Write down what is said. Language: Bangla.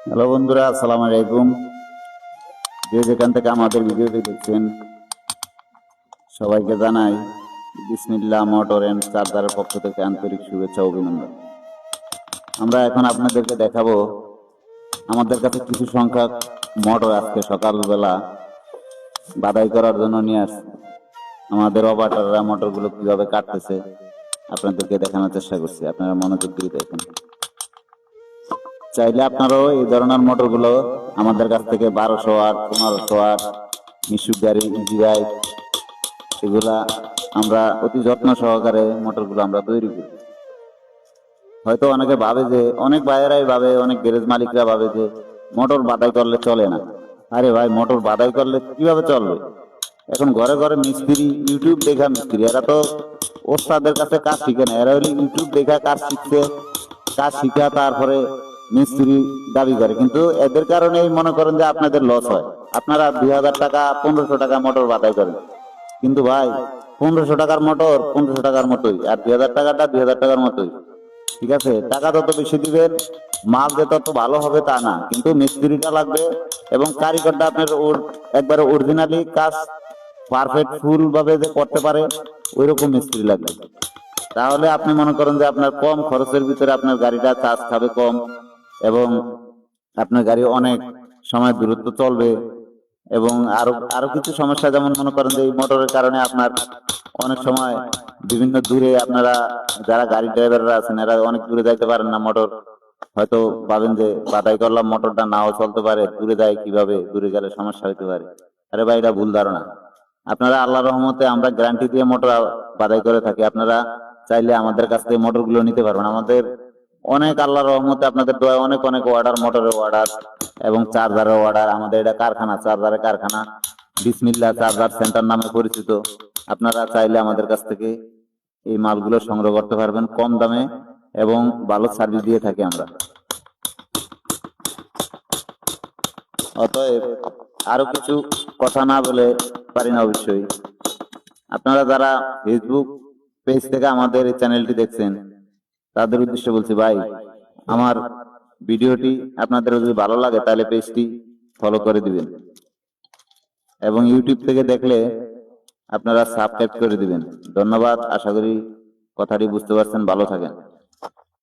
হ্যালো বন্ধুরা, আসসালামু আলাইকুম। যে যেখান থেকে আমাদের ভিডিওটি দেখছেন সবাইকে জানাই বিসমিল্লাহ মোটর এন্ড চার্জারের পক্ষ থেকে আন্তরিক শুভেচ্ছা ও অভিনন্দন। আমরা এখন আপনাদেরকে দেখাবো আমাদের কাছে কিছু সংখ্যক মোটর আজকে সকালবেলা বাদাই করার জন্য নিয়ে আসছে। আমাদের অপারেটররা মোটরগুলো কিভাবে কাটতেছে আপনাদেরকে দেখানোর চেষ্টা করছি, আপনারা মনোযোগ দিয়ে দেখেন। চাইলে আপনারাও এই ধরনের মোটরগুলো আমাদের কাছ থেকে 1200 ওয়াট, 1500 ওয়াট, মিশুক গাড়ি, ইজি বাইক, এগুলা আমরা অতি যত্ন সহকারে মোটরগুলো আমরা তৈরি করি। হয়তো অনেকে ভাবে যে, অনেক ভাইয়েরাই ভাবে, অনেক গ্যারেজ মালিকরা ভাবে যে মোটর বাদাই করলে চলে না। আরে ভাই, মোটর বাদাই করলে কিভাবে চলবে? এখন ঘরে ঘরে মিস্ত্রি, ইউটিউব দেখা মিস্ত্রি, এরা তো ওস্তাদের কাছে কাজ শিখে না, এরা হলে ইউটিউব দেখা কাজ শিখছে, কাজ শিখা তারপরে মিস্ত্রি দাবি করে। কিন্তু এদের কারণেই মনে করেন যে আপনাদের লস হয়। আপনারা 2000 টাকা, 1500 টাকা মোটর বাদাই করেন, কিন্তু ভাই 1500 টাকার মোটর 1500 টাকার মতোই, আর 2000 টাকাটা 2000 টাকার মতোই। ঠিক আছে, টাকা তত বেশি দিবেন, মাল যে তত ভালো হবে তা না, কিন্তু মিস্ত্রিটা লাগবে এবং কারিগরটা আপনার একবারে অরিজিনালি কাজ পারফেক্ট ফুল ভাবে যে করতে পারে ওই রকম মিস্ত্রি লাগবে। তাহলে আপনি মনে করেন যে আপনার কম খরচের ভিতরে আপনার গাড়িটা চার্জ খাবে কম, এবং আপনার গাড়ি অনেক সময় দূরত্ব চলবে। এবং আরো আরো কিছু সমস্যা, যেমন মনে করেন যে এই মোটরের কারণে আপনার অনেক সময় বিভিন্ন দূরে আপনারা যারা গাড়ি ড্রাইভাররা আছেন এরা অনেক দূরে যাইতে পারেন না। মোটর হয়তো ভাবেন যে বাদাই করলাম মোটরটা নাও চলতে পারে, দূরে যায় কিভাবে, দূরে গেলে সমস্যা হইতে পারে। আরে ভাই, এটা ভুল ধারণা। আপনারা আল্লাহর রহমতে আমরা গ্যারান্টি দিয়ে মোটর বাদাই করে থাকি। আপনারা চাইলে আমাদের কাছ থেকে মোটর গুলো নিতে পারবেন। আমাদের অনেক আল্লাহর রহমতে আপনাদের দোয়া অনেক অনেক অর্ডার, মোটরের অর্ডার এবং চার্জারের অর্ডার। আমাদের এটা কারখানা, চার্জারের কারখানা, বিসমিল্লাহ চার্জার সেন্টার নামে পরিচিত। আপনারা চাইলে আমাদের কাছ থেকে এই মালগুলো সংগ্রহ করতে পারবেন কম দামে এবং ভালো সার্ভিস দিয়ে থাকি আমরা। অতএব আরো কিছু কথা না বলে পারি না অবশ্যই। আপনারা যারা ফেসবুক পেজ থেকে আমাদের এই চ্যানেলটি দেখছেন তাদের উদ্দেশ্যে বলছি, ভাই আমার ভিডিওটি আপনাদের যদি ভালো লাগে তাহলে পেজটি ফলো করে দিবেন, এবং ইউটিউব থেকে দেখলে আপনারা সাবস্ক্রাইব করে দিবেন। ধন্যবাদ। আশা করি কথাটি বুঝতে পারছেন। ভালো থাকেন।